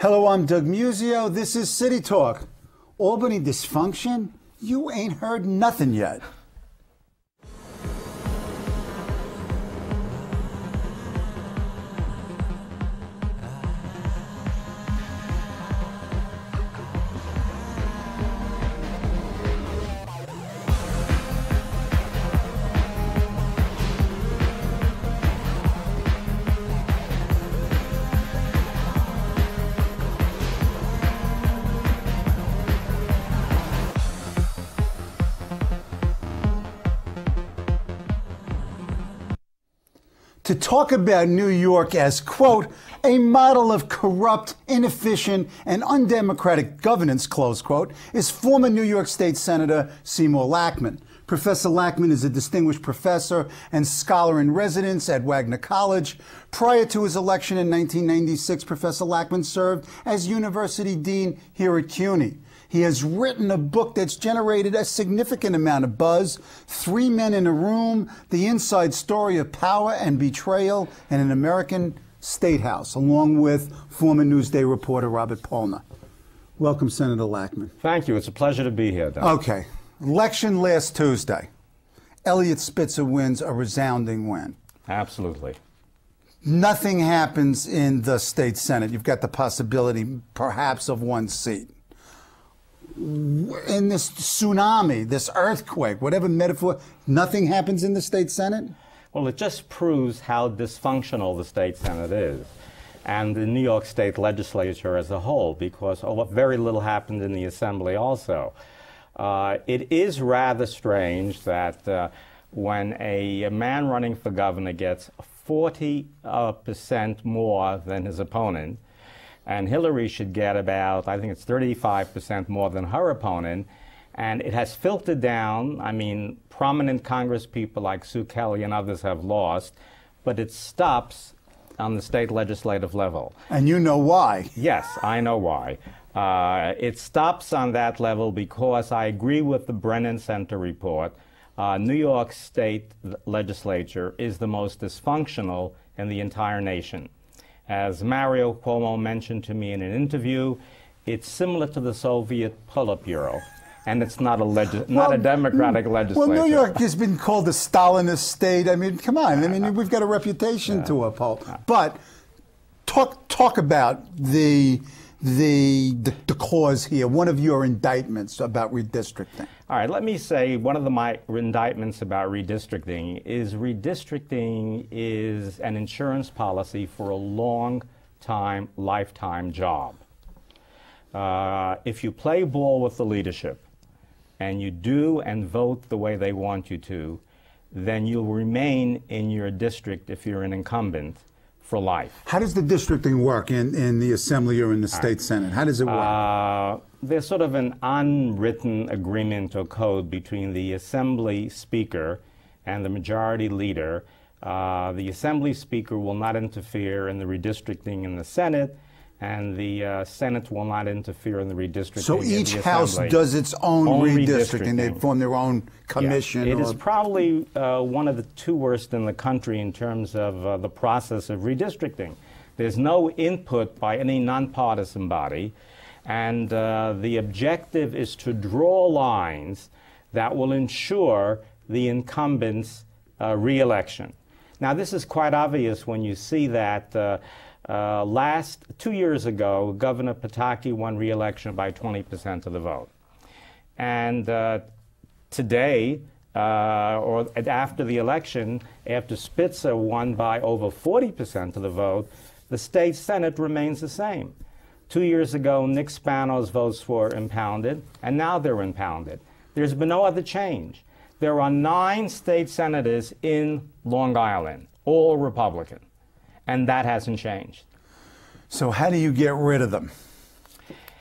Hello, I'm Doug Musio. This is City Talk. Albany dysfunction? You ain't heard nothing yet. To talk about New York as, quote, a model of corrupt, inefficient, and undemocratic governance, close quote, is former New York State Senator Seymour Lachman. Professor Lachman is a distinguished professor and scholar in residence at Wagner College. Prior to his election in 1996, Professor Lachman served as university dean here at CUNY. He has written a book that's generated a significant amount of buzz, Three Men in a Room, The Inside Story of Power and Betrayal in an American Statehouse, along with former Newsday reporter Robert Polner. Welcome, Senator Lachman. Thank you. It's a pleasure to be here, Doug. Okay. Election last Tuesday. Eliot Spitzer wins a resounding win. Absolutely. Nothing happens in the state Senate. You've got the possibility, perhaps, of one seat. In this tsunami, this earthquake, whatever metaphor, nothing happens in the state Senate? Well, it just proves how dysfunctional the state Senate is and the New York State legislature as a whole, because very little happened in the Assembly also. It is rather strange that when a man running for governor gets 40% more than his opponent, and Hillary should get about, I think it's 35% more than her opponent. And it has filtered down. I mean, prominent Congress people like Sue Kelly and others have lost, but it stops on the state legislative level. And you know why. Yes, I know why. It stops on that level because I agree with the Brennan Center report. New York State legislature is the most dysfunctional in the entire nation. As Mario Cuomo mentioned to me in an interview, it's similar to the Soviet Politburo, and it's not a democratic legislature. Well, New York has been called a Stalinist state. I mean, come on. I mean, we've got a reputation to uphold. But talk about the cause here, one of your indictments about redistricting. All right, let me say one of my indictments about redistricting is an insurance policy for a long-time, lifetime job. If you play ball with the leadership and you do and vote the way they want you to, then you'll remain in your district if you're an incumbent for life. How does the districting work in the Assembly or in the State Senate? How does it work? There's sort of an unwritten agreement or code between the Assembly Speaker and the Majority Leader. The Assembly Speaker will not interfere in the redistricting in the Senate, and the Senate will not interfere in the redistricting. So each house does its own redistricting. They form their own commission. Yeah. It is probably one of the two worst in the country in terms of the process of redistricting. There's no input by any nonpartisan body, and the objective is to draw lines that will ensure the incumbent's re-election. Now, this is quite obvious when you see that 2 years ago, Governor Pataki won re-election by 20% of the vote. And today, or after the election, after Spitzer won by over 40% of the vote, the state Senate remains the same. 2 years ago, Nick Spano's votes were impounded, and now they're impounded. There's been no other change. There are 9 state senators in Long Island, all Republican. And that hasn't changed. So how do you get rid of them?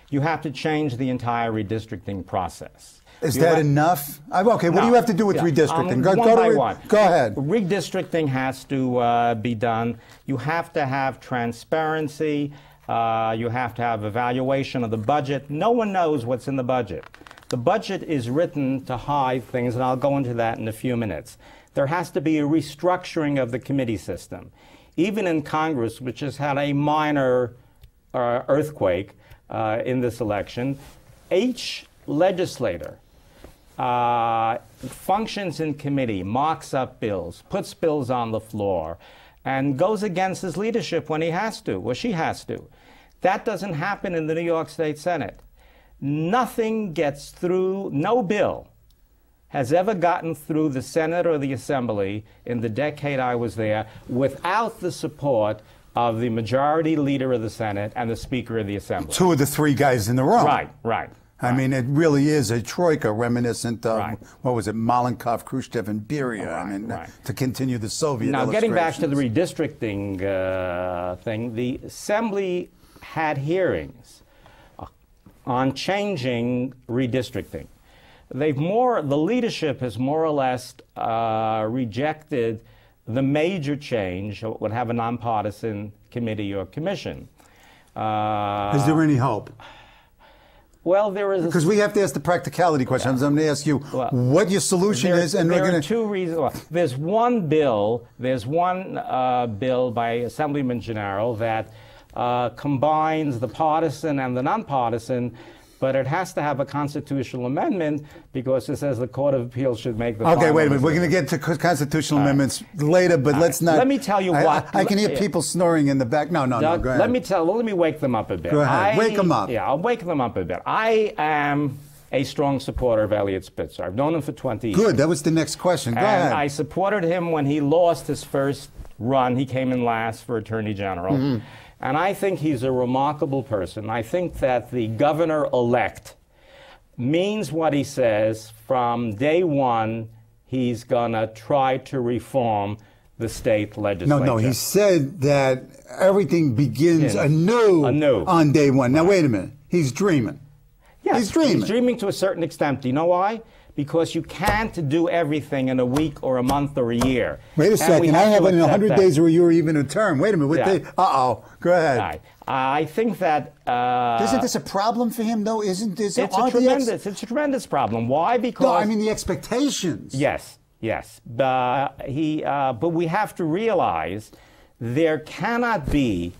You have to change the entire redistricting process. Is that enough? Okay, what do you have to do with redistricting? Go ahead. Redistricting has to be done. You have to have transparency. You have to have evaluation of the budget. No one knows what's in the budget. The budget is written to hide things, and I'll go into that in a few minutes. There has to be a restructuring of the committee system. Even in Congress, which has had a minor earthquake in this election. Each legislator functions in committee, marks up bills, puts bills on the floor, and goes against his leadership when he has to, or she has to. That doesn't happen in the New York State Senate. Nothing gets through, no bill has ever gotten through the Senate or the Assembly in the decade I was there without the support of the majority leader of the Senate and the Speaker of the Assembly. Two of the three guys in the room. Right, right. I mean, it really is a troika reminiscent of, what was it, Malenkov, Khrushchev, and Beria, I mean, to continue the Soviet Now, getting back to the redistricting thing, the Assembly had hearings on changing redistricting. The leadership has more or less rejected the major change, would have a nonpartisan committee or commission. Is there any hope? Well, there is. Because we have to ask the practicality questions. I'm going to ask you what your solution is, and there are two reasons. Well, there's one bill. There's one bill by Assemblyman Gennaro that combines the partisan and the nonpartisan, but it has to have a constitutional amendment because it says the Court of Appeals should make the. Okay, wait a minute. We're going to get to constitutional amendments later, but let's not. Let me tell you what. I can hear people snoring in the back. No, Doug, go ahead. Let me wake them up a bit. Go ahead. Wake them up. Yeah, I'll wake them up a bit. I am a strong supporter of Eliot Spitzer. I've known him for 20 years. Good. That was the next question. Go ahead. I supported him when he lost his first run. He came in last for Attorney General. Mm-hmm. And I think he's a remarkable person. I think that the governor-elect means what he says. From day one, he's going to try to reform the state legislature. No, he said that everything begins anew on day one. Now, wait a minute. He's dreaming. Yes, he's dreaming. He's dreaming to a certain extent. Do you know why? Because you can't do everything in a week or a month or a year. Wait a second. I have it in 100 days or a year or even a term. Wait a minute. Uh-oh. Go ahead. Right. I think that... Isn't this a problem for him, though? It's a tremendous problem. Why? Because... No, I mean the expectations. Yes. But we have to realize there cannot be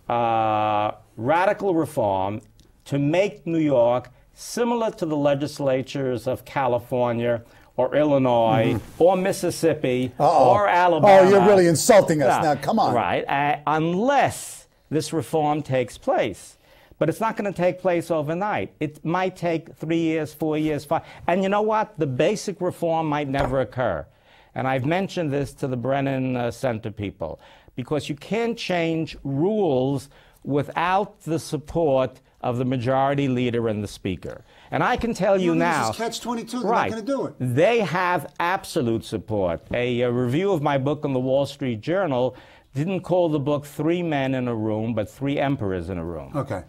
radical reform to make New York similar to the legislatures of California or Illinois or Mississippi or Alabama. Oh, you're really insulting us now. Come on. Right. Unless this reform takes place. But it's not going to take place overnight. It might take 3 years, 4 years, 5. And you know what? The basic reform might never occur. And I've mentioned this to the Brennan Center people. Because you can't change rules without the support of the majority leader and the speaker. And I can tell you now... This is catch-22. They're not going to do it. They have absolute support. A review of my book in the Wall Street Journal didn't call the book 3 Men in a Room, but 3 Emperors in a Room. Okay.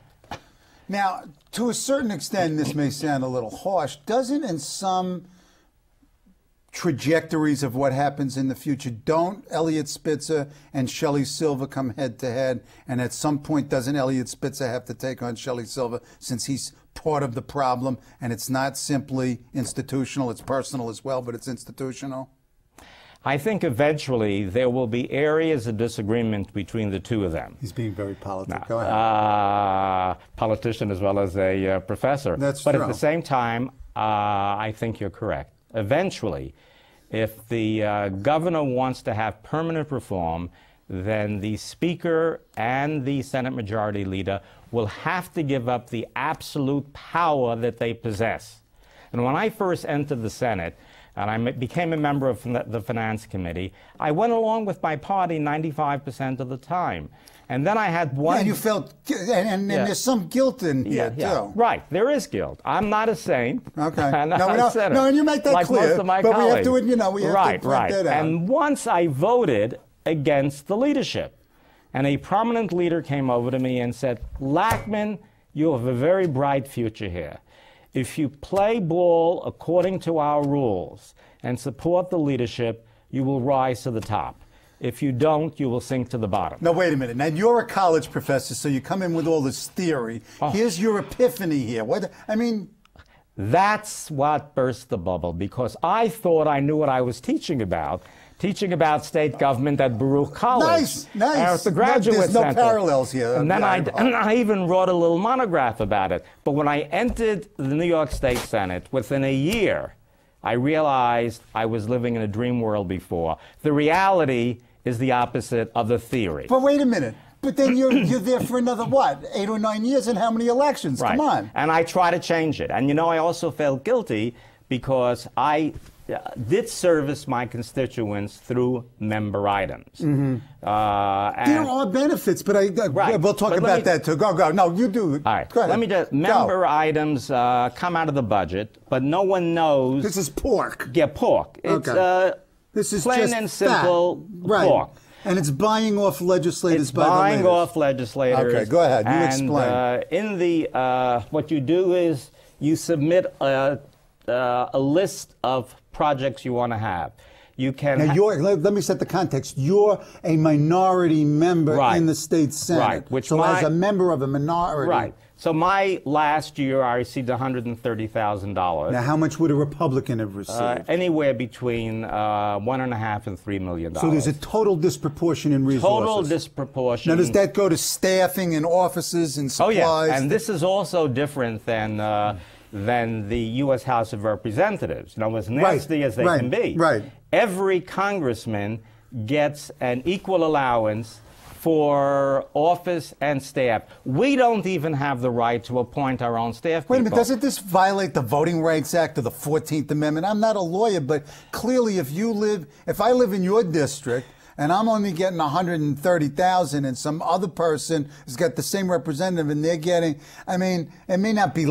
Now, to a certain extent, this may sound a little harsh. Doesn't in some trajectories of what happens in the future, don't Eliot Spitzer and Shelley Silver come head-to-head? And at some point, doesn't Eliot Spitzer have to take on Shelley Silver since he's part of the problem and it's not simply institutional, it's personal as well, but it's institutional? I think eventually there will be areas of disagreement between the two of them. He's being very political. Go ahead. Politician as well as a professor. That's true. But at the same time, I think you're correct. Eventually, if the governor wants to have permanent reform, then the Speaker and the Senate Majority Leader will have to give up the absolute power that they possess. And when I first entered the Senate, and I became a member of the Finance Committee, I went along with my party 95% of the time. And then I had one... Yeah, you felt... And there's some guilt in here, too. Right. There is guilt. I'm not a saint. Okay. I'm not a sinner. No, and you make that like clear. Most of my but colleagues. We have to, we have to point that out. And once I voted against the leadership, and a prominent leader came over to me and said, Lachman, you have a very bright future here. If you play ball according to our rules and support the leadership, you will rise to the top. If you don't, you will sink to the bottom. Now, wait a minute. Now, you're a college professor, so you come in with all this theory. Here's your epiphany here. That's what burst the bubble, because I thought I knew what I was teaching about, teaching about state government at Baruch College. Nice. At the Graduate There's no Center. parallels here. And then I even wrote a little monograph about it. But when I entered the New York State Senate, within a year, I realized I was living in a dream world before. The reality is the opposite of the theory. But wait a minute. But then you're there for another, what, 8 or 9 years, and how many elections? Right. Come on. And I try to change it. And, you know, I also felt guilty because I did service my constituents through member items. Mm-hmm. And There are benefits, but Right. we'll talk But about that too. Go. No, you do. all right. Go ahead. Let me just, member items come out of the budget, but no one knows. This is pork. Yeah, pork. It's Okay. This is plain just and simple fat. Right. pork. And it's buying off legislators It's by the buying latest. off legislators. Okay, go ahead. You and, explain. In the what you do is you submit a list of projects you want to have. You can. Now, let me set the context. You're a minority member Right. in the state Senate. Right. Which so as a member of a minority. Right. So my last year, I received $130,000. Now, how much would a Republican have received? Anywhere between $1.5 and $3 million. So there's a total disproportion in resources. total disproportion. Now, does that go to staffing and offices and Oh supplies? yeah, and this is also different than the U.S. House of Representatives. Now, as nasty as they can be, every congressman gets an equal allowance for office and staff. We don't even have the right to appoint our own staff. Wait a minute, doesn't this violate the Voting Rights Act or the 14th Amendment? I'm not a lawyer, but clearly if I live in your district and I'm only getting $130,000 and some other person has got the same representative and they're getting, I mean, it may not be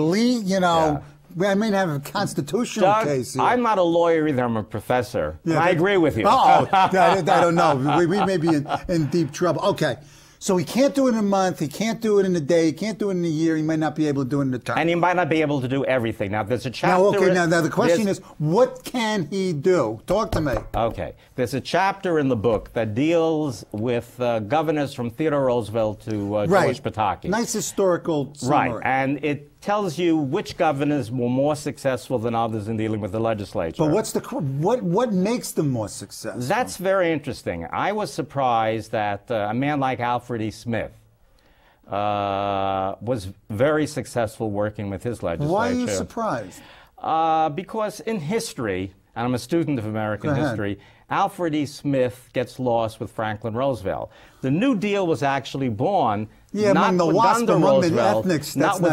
I may have a constitutional Doug, case here. I'm not a lawyer either, I'm a professor. Yeah, I agree with you. I don't know. We may be in deep trouble. Okay. So he can't do it in a month, he can't do it in a day, he can't do it in a year, he might not be able to do it in a term. And he might not be able to do everything. Now, there's a chapter... Now the question is, what can he do? Talk to me. Okay. There's a chapter in the book that deals with governors from Theodore Roosevelt to George Pataki. Nice historical summary. Right. And it tells you which governors were more successful than others in dealing with the legislature. But what makes them more successful? That's very interesting. I was surprised that a man like Alfred E. Smith was very successful working with his legislature. Why are you surprised? Because in history, and I'm a student of American history, Alfred E. Smith gets lost with Franklin Roosevelt. The New Deal was actually born not with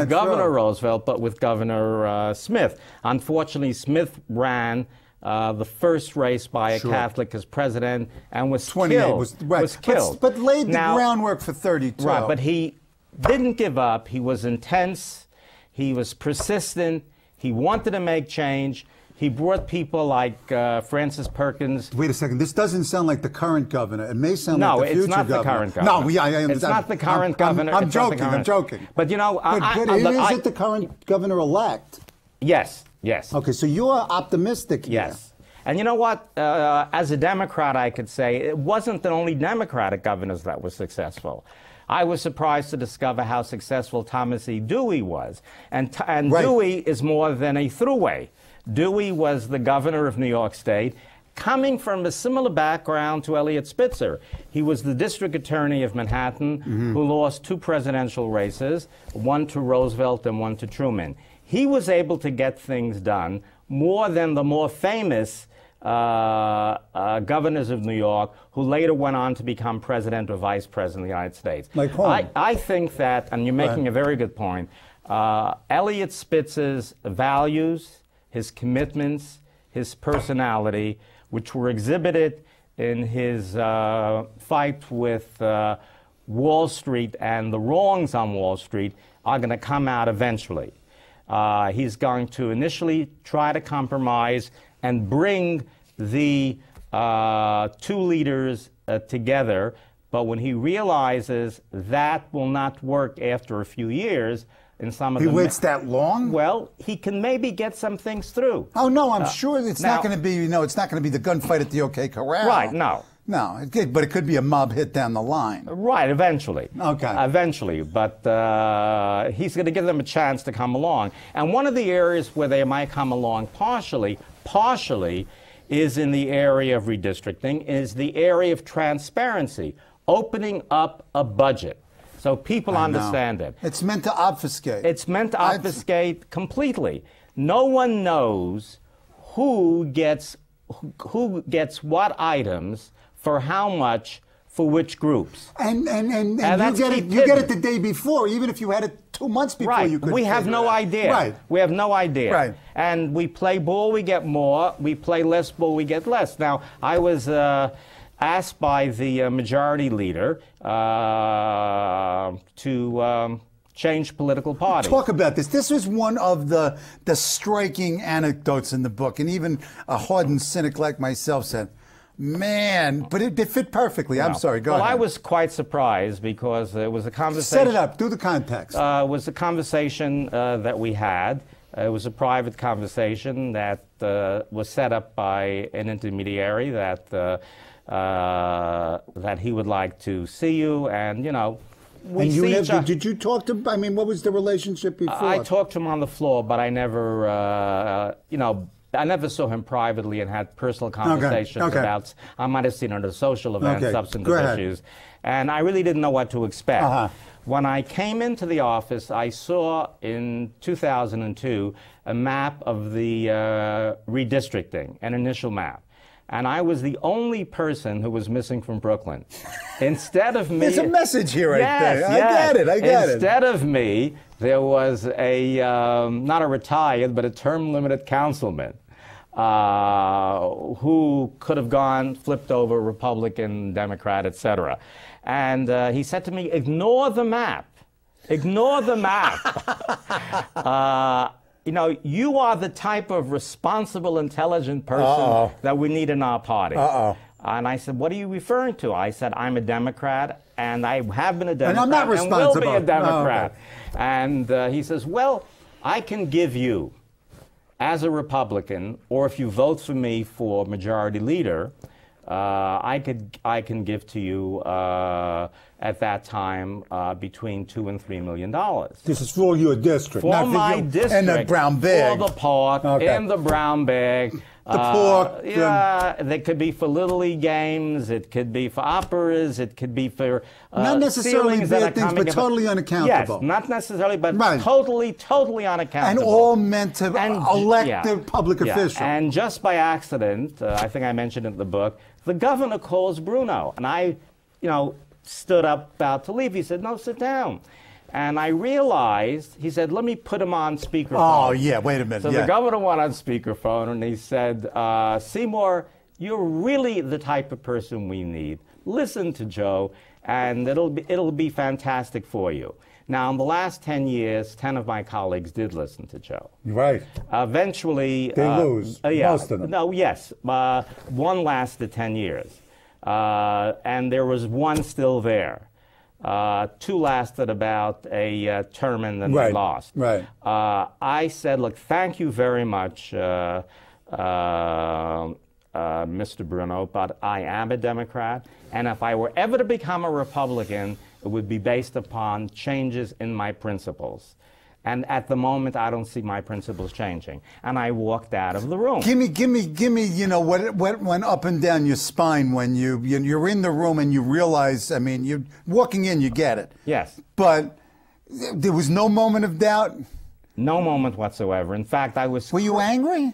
Governor Roosevelt, but with Governor Smith. Unfortunately, Smith ran the first race by a Catholic as president and was killed. Was killed. But laid the groundwork for 32. Right, but he didn't give up. He was intense. He was persistent. He wanted to make change. He brought people like Francis Perkins. Wait a second. This doesn't sound like the current governor. It may sound like the future governor. No, it's not the current governor. No, I understand. It's not the current governor. I'm joking. But, you know... Is it the current governor-elect? Yes, yes. Okay, so you are optimistic here. Yes. And you know what? As a Democrat, I could say it wasn't the only Democratic governors that were successful. I was surprised to discover how successful Thomas E. Dewey was. And Dewey is more than a throughway. Dewey was the governor of New York State, coming from a similar background to Eliot Spitzer. He was the district attorney of Manhattan, who lost 2 presidential races, one to Roosevelt and one to Truman. He was able to get things done more than the more famous governors of New York, who later went on to become president or vice president of the United States. Like whom? I think that, and you're making a very good point, Eliot Spitzer's values, his commitments, his personality, which were exhibited in his fight with Wall Street and the wrongs on Wall Street, are going to come out eventually. He's going to initially try to compromise and bring the 2 leaders together, but when he realizes that will not work after a few years, in some of he waits that long? Well, he can maybe get some things through. Oh no, I'm sure it's not going to be. It's not going to be the gunfight at the OK Corral. Right? No. No, but it could be a mob hit down the line. Right, eventually. Okay. Eventually, but he's going to give them a chance to come along. And one of the areas where they might come along partially, is in the area of redistricting, is the area of transparency, opening up a budget so people understand it. It's meant to obfuscate. It's meant to obfuscate completely. No one knows who gets what items for how much for which groups. And you get it the day before, even if you had it 2 months before. Right. You could. We have no idea. Right. We have no idea. Right. And we play ball, we get more. We play less ball, we get less. Now, I was asked by the majority leader to change political parties. Talk about this. This was one of the striking anecdotes in the book, and even a hardened cynic like myself said, man, but it fit perfectly. I'm sorry, go ahead. Well, I was quite surprised because it was a conversation. Set it up, do the context. It was a conversation that we had. It was a private conversation that was set up by an intermediary that he would like to see you, and, you know, did you talk to, I mean, what was the relationship before? I talked to him on the floor, but I never, you know, I never saw him privately and had personal conversations about, I might have seen him at a social event, substantive issues, and I really didn't know what to expect. When I came into the office, I saw in 2002 a map of the redistricting, an initial map. And I was the only person who was missing from Brooklyn. Instead of me... There's a message here right there. Yes. I get it. Instead of me, there was a, not a retired, but a term-limited councilman who could have flipped over Republican, Democrat, etc. And he said to me, ignore the map. Ignore the map. You know, you are the type of responsible, intelligent person that we need in our party. And I said, what are you referring to? I said, I'm a Democrat, and I have been a Democrat, and I'm not responsible. And will be a Democrat. And he says, well, I can give you, as a Republican, or if you vote for me for majority leader, I can give to you at that time between $2 and $3 million. This is for your district, for not my district, and the brown bag, for the park, in the brown bag. The pork. Yeah, they could be for Little League games. It could be for operas. It could be for not necessarily bad things, but totally unaccountable. Yes, not necessarily, but totally unaccountable. And all meant to elect the public official. And just by accident, I think I mentioned it in the book, the governor calls Bruno, and I, you know, stood up about to leave. He said, "No, sit down." And I realized, he said, let me put him on speakerphone. Oh, yeah, wait a minute. So the governor went on speakerphone, and he said, Seymour, you're really the type of person we need. Listen to Joe, and it'll be fantastic for you. Now, in the last 10 years, 10 of my colleagues did listen to Joe. Right. Eventually... They lose, most of them. No, yes. One lasted 10 years, and there was one still there. Two lasted about a term and then they lost. Right. I said, look, thank you very much, Mr. Bruno, but I am a Democrat, and if I were ever to become a Republican, it would be based upon changes in my principles. And at the moment, I don't see my principles changing. And I walked out of the room. Give me, you know, what went up and down your spine when you're in the room and you realize, I mean, you're walking in, you get it. Yes. But there was no moment of doubt? No moment whatsoever. In fact, I was... Were you angry?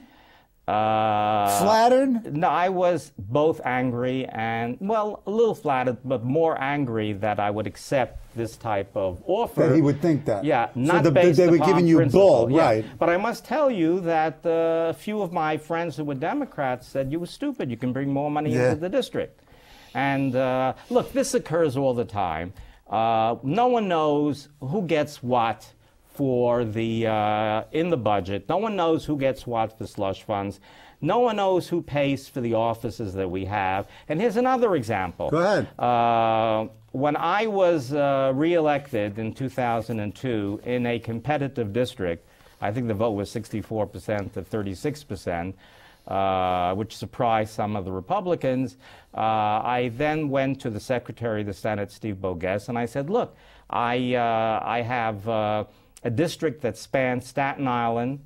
Flattered? No, I was both angry and, well, a little flattered, but more angry that I would accept this type of offer. That he would think that. Yeah, not based they were upon giving you principle. bull, right. But I must tell you that a few of my friends who were Democrats said, you were stupid, you can bring more money into the district. And look, this occurs all the time. No one knows who gets what for the in the budget. No one knows who gets what for slush funds. No one knows who pays for the offices that we have. And here's another example. Go ahead. When I was reelected in 2002 in a competitive district, I think the vote was 64% to 36%, which surprised some of the Republicans. I then went to the Secretary of the Senate, Steve Bogues, and I said, look, I have a district that spans Staten Island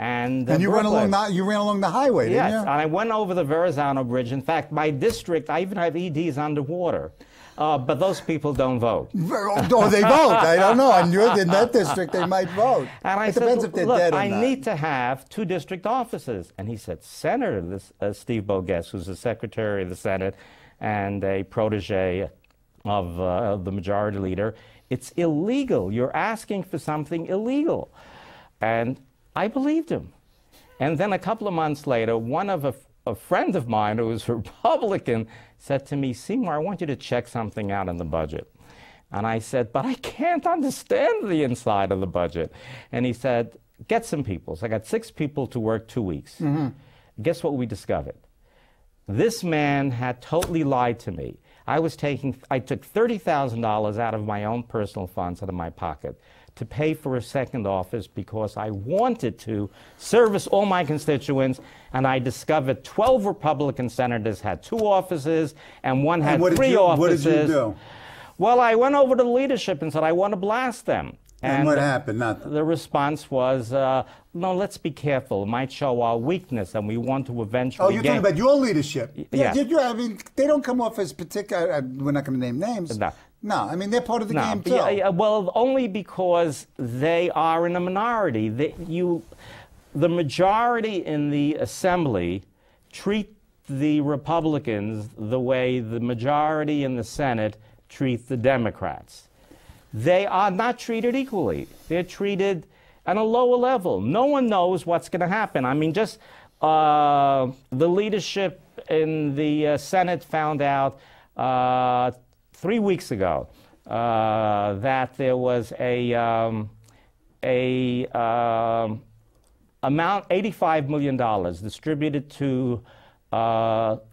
and you ran along the highway, didn't you? Yes, and I went over the Verrazano Bridge. In fact, my district, I even have EDs underwater. But those people don't vote. Oh, they vote. I don't know. In that district, they might vote. And it depends if they're dead or not. I need to have 2 district offices. And he said, Senator, Steve Bogues, who's the Secretary of the Senate and a protege of the majority leader, it's illegal. You're asking for something illegal. And I believed him. And then a couple of months later, a friend of mine who was Republican said to me, Seymour, I want you to check something out in the budget. And I said, but I can't understand the inside of the budget. And he said, get some people. So I got 6 people to work 2 weeks. Mm-hmm. Guess what we discovered? This man had totally lied to me. I took $30,000 out of my own personal funds out of my pocket to pay for a second office because I wanted to service all my constituents, and I discovered 12 Republican senators had 2 offices, and one had 3 offices. What did you do? Well, I went over to the leadership and said, I want to blast them. And what happened? Nothing. The response was, no, let's be careful. It might show our weakness, and we want to eventually. Oh, you're talking about your leadership. Yeah. I mean, they don't come off as particular. We're not going to name names. No, I mean, they're part of the game, too. Well, only because they are in a minority. The majority in the Assembly treat the Republicans the way the majority in the Senate treat the Democrats. They are not treated equally. They're treated at a lower level. No one knows what's going to happen. I mean, just the leadership in the Senate found out 3 weeks ago that there was amount $85 million distributed to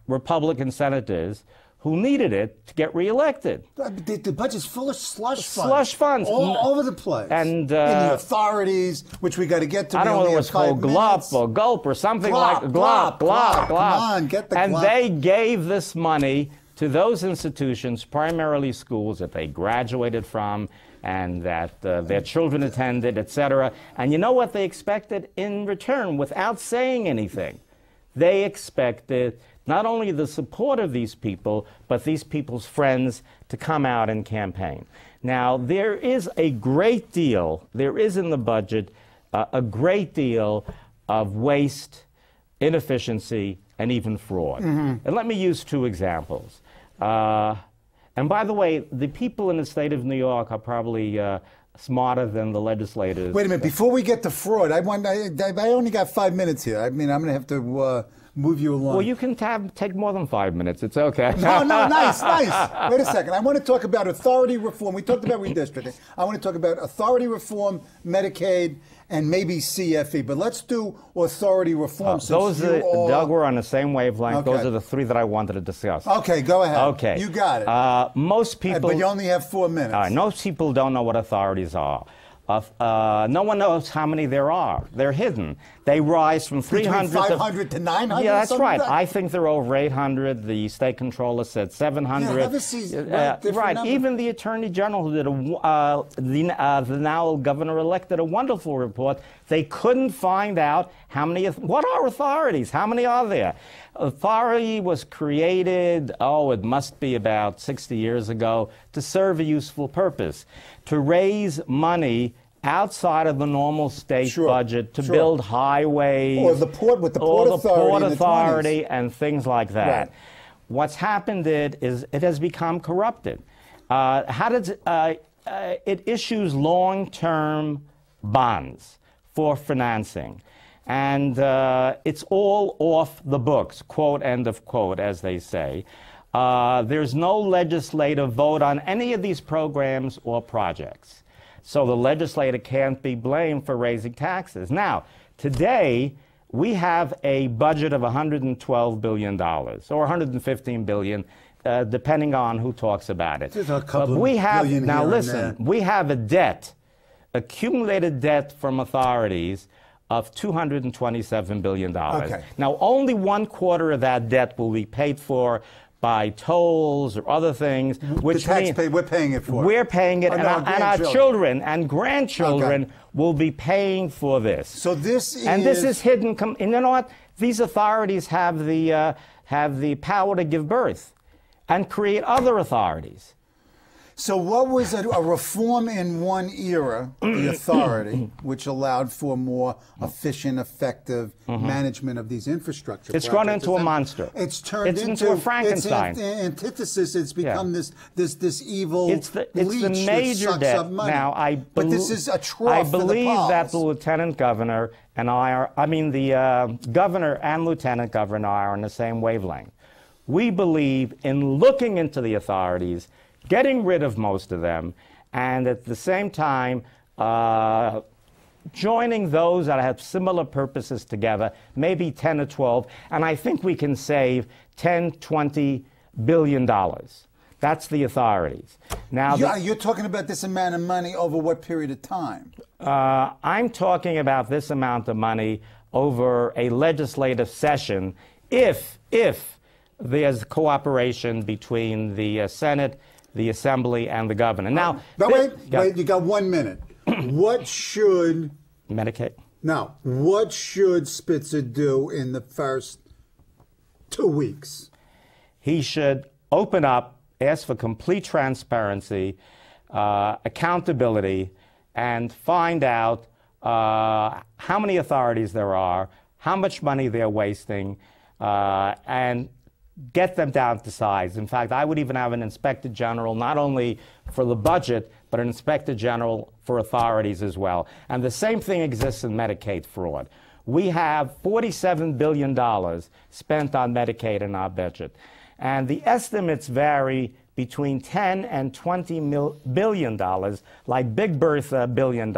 Republican senators who needed it to get reelected. The budget's full of slush funds. Slush funds. All over the place. And in the authorities, which we got to get to. I don't know whether it was called GLUP or GULP or something like GLUP. Come on, get the GLUP. And they gave this money to those institutions, primarily schools that they graduated from and that their children attended, etc. And you know what they expected in return without saying anything? They expected not only the support of these people, but these people's friends to come out and campaign. Now, there is a great deal, there is in the budget a great deal of waste, inefficiency, and even fraud. Mm-hmm. And let me use 2 examples. And by the way, the people in the state of New York are probably smarter than the legislators. Wait a minute, before we get to fraud, I only got 5 minutes here. I mean, I'm going to have to move you along. Well, you can take more than 5 minutes. It's okay. No, nice. Wait a second. I want to talk about authority reform. We talked about redistricting. I want to talk about authority reform, Medicaid, and maybe CFE. But let's do authority reform. Doug, we're on the same wavelength. Okay. Those are the 3 that I wanted to discuss. Okay, go ahead. Okay. You got it. Most people... But you only have 4 minutes. Most people don't know what authorities are. No one knows how many there are. They're hidden. They rise from 300 Between 500 to 900? Yeah, that's right. I think they're over 800. The state controller said 700. Right. Number. Even the Attorney General, who did the now governor-elect, did a wonderful report. They couldn't find out how many. What are authorities? How many are there? Authority was created, it must be about 60 years ago, to serve a useful purpose, to raise money outside of the normal state budget to build highways, or the port authority and things like that. Right. What's happened is it has become corrupted. It issues long-term bonds for financing. And it's all off the books, quote, end of quote, as they say. There's no legislative vote on any of these programs or projects. So the legislator can't be blamed for raising taxes. Now, today, we have a budget of $112 billion, or $115 billion, depending on who talks about it. But we have, now listen, we have a debt, accumulated debt from authorities, of $227 billion. Okay. Now, only 1/4 of that debt will be paid for by tolls or other things, which means we're paying it for. We're paying it, and our children and grandchildren will be paying for this. So this is hidden. And you know what? These authorities have the power to give birth and create other authorities. So what was a reform in one era, the authority, which allowed for more efficient, effective management of these infrastructure projects? It's run into a monster. It's turned into a Frankenstein. It's antithesis. It's become this evil It's the that major debt. sucks up money. Now, but this is a trough I for the believe pals. that the lieutenant governor and the governor and lieutenant governor are on the same wavelength. We believe in looking into the authorities, getting rid of most of them, and at the same time joining those that have similar purposes together, maybe 10 or 12, and I think we can save 10, 20 billion dollars. That's the authorities. Now, you're talking about this amount of money over what period of time? I'm talking about this amount of money over a legislative session if there's cooperation between the Senate, the Assembly, and the governor. Now, wait, you got 1 minute. What should Medicaid? Now, what should Spitzer do in the first 2 weeks? He should open up, ask for complete transparency, accountability, and find out how many authorities there are, how much money they're wasting, and get them down to size. In fact, I would even have an inspector general, not only for the budget, but an inspector general for authorities as well. And the same thing exists in Medicaid fraud. We have $47 billion spent on Medicaid in our budget. And the estimates vary between 10 and $20 billion, like Big Bertha $1 billion,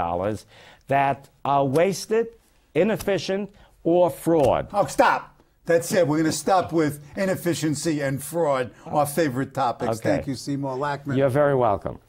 that are wasted, inefficient, or fraud. Oh, stop. That's it. We're going to stop with inefficiency and fraud, our favorite topics. Okay. Thank you, Seymour Lachman. You're very welcome.